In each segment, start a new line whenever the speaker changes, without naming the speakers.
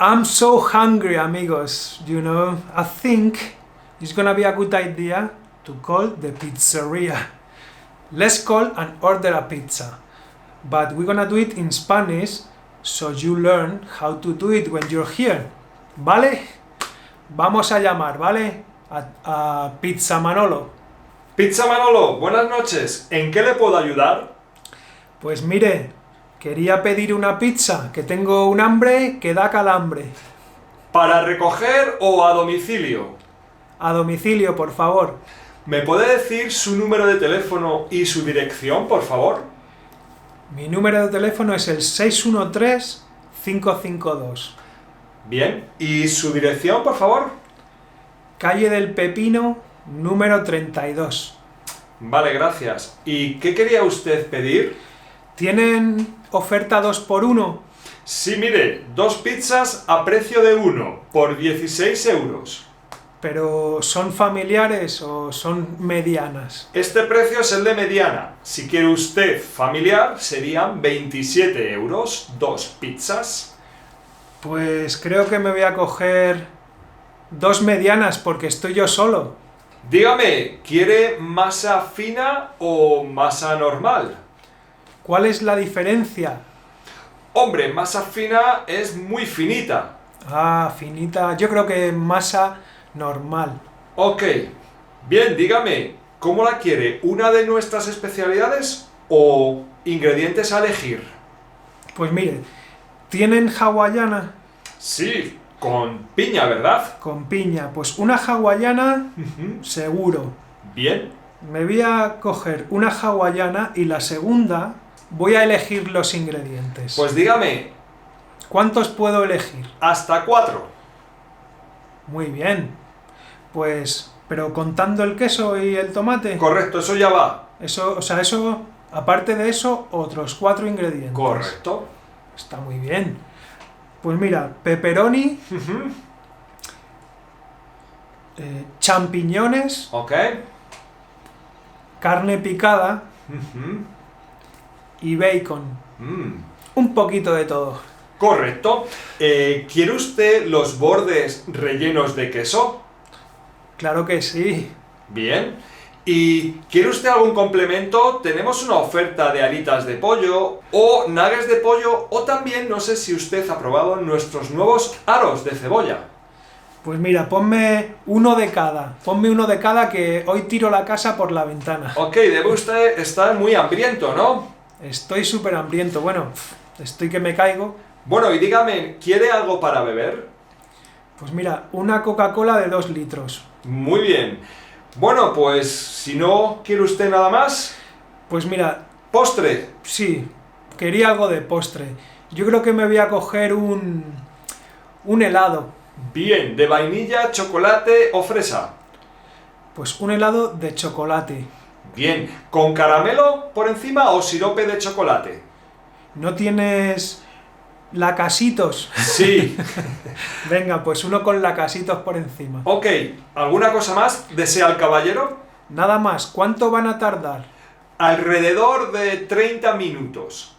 I'm so hungry, amigos. You know, I think it's gonna be a good idea to call the pizzeria. Let's call and order a pizza. But we're gonna do it in Spanish, so you learn how to do it when you're here. ¿Vale? Vamos a llamar, ¿vale? A Pizza Manolo.
Pizza Manolo, buenas noches. ¿En qué le puedo ayudar?
Pues mire, quería pedir una pizza, que tengo un hambre que da calambre.
¿Para recoger o a domicilio?
A domicilio, por favor.
¿Me puede decir su número de teléfono y su dirección, por favor?
Mi número de teléfono es el 613-552.
Bien. ¿Y su dirección, por favor?
Calle del Pepino, número 32.
Vale, gracias. ¿Y qué quería usted pedir?
¿Tienen oferta 2x1?
Sí, mire, 2 pizzas a precio de 1, por 16 euros.
¿Pero son familiares o son medianas?
Este precio es el de mediana. Si quiere usted familiar, serían 27 euros, 2 pizzas.
Pues creo que me voy a coger 2 medianas porque estoy yo solo.
Dígame, ¿quiere masa fina o masa normal?
¿Cuál es la diferencia?
Hombre, masa fina es muy finita.
Ah, finita. Yo creo que masa normal.
Ok. Bien, dígame, ¿cómo la quiere? ¿Una de nuestras especialidades o ingredientes a elegir?
Pues mire, ¿tienen hawaiana?
Sí, con piña, ¿verdad?
Con piña. Pues una hawaiana, seguro.
Bien.
Me voy a coger una hawaiana y la segunda voy a elegir los ingredientes.
Pues dígame,
¿Cuántos puedo elegir?
hasta 4.
Muy bien. Pues, pero contando el queso y el tomate.
Correcto, eso ya va.
Eso, o sea, eso, aparte de eso, otros 4 ingredientes.
Correcto.
Está muy bien. Pues mira, pepperoni, champiñones,
Ok.
carne picada y bacon. Un poquito de todo.
Correcto. ¿Quiere usted los bordes rellenos de queso?
Claro que sí.
Bien. ¿Y quiere usted algún complemento? Tenemos una oferta de alitas de pollo o nuggets de pollo o también no sé si usted ha probado nuestros nuevos aros de cebolla.
Pues mira, ponme uno de cada. Ponme uno de cada que hoy tiro la casa por la ventana.
Ok, debe usted estar muy hambriento, ¿no?
Estoy súper hambriento. Bueno, estoy que me caigo.
Bueno, y dígame, ¿quiere algo para beber?
Pues mira, una Coca-Cola de 2 litros.
Muy bien. Bueno, pues si no quiere usted nada más,
Pues mira,
postre.
sí, quería algo de postre. Yo creo que me voy a coger un helado.
Bien, ¿de vainilla, chocolate o fresa?
Pues un helado de chocolate.
Bien, ¿con caramelo por encima o sirope de chocolate?
¿No tienes lacasitos?
Sí.
Venga, pues uno con lacasitos por encima.
Ok, ¿alguna cosa más desea el caballero?
Nada más, ¿cuánto van a tardar?
Alrededor de 30 minutos.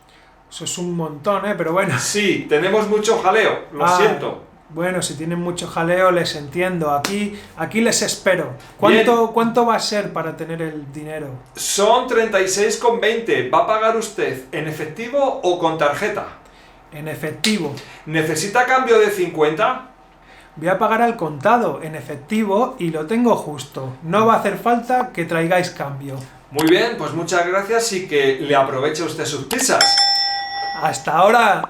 Eso es un montón, ¿eh? Pero bueno.
Sí, tenemos mucho jaleo, lo siento.
Bueno, si tienen mucho jaleo, les entiendo. Aquí les espero. ¿Cuánto va a ser para tener el dinero?
Son 36,20. ¿Va a pagar usted en efectivo o con tarjeta?
En efectivo.
¿Necesita cambio de 50?
Voy a pagar al contado, en efectivo, y lo tengo justo. No va a hacer falta que traigáis cambio.
Muy bien, pues muchas gracias y que le aproveche usted sus pizzas.
¡Hasta ahora!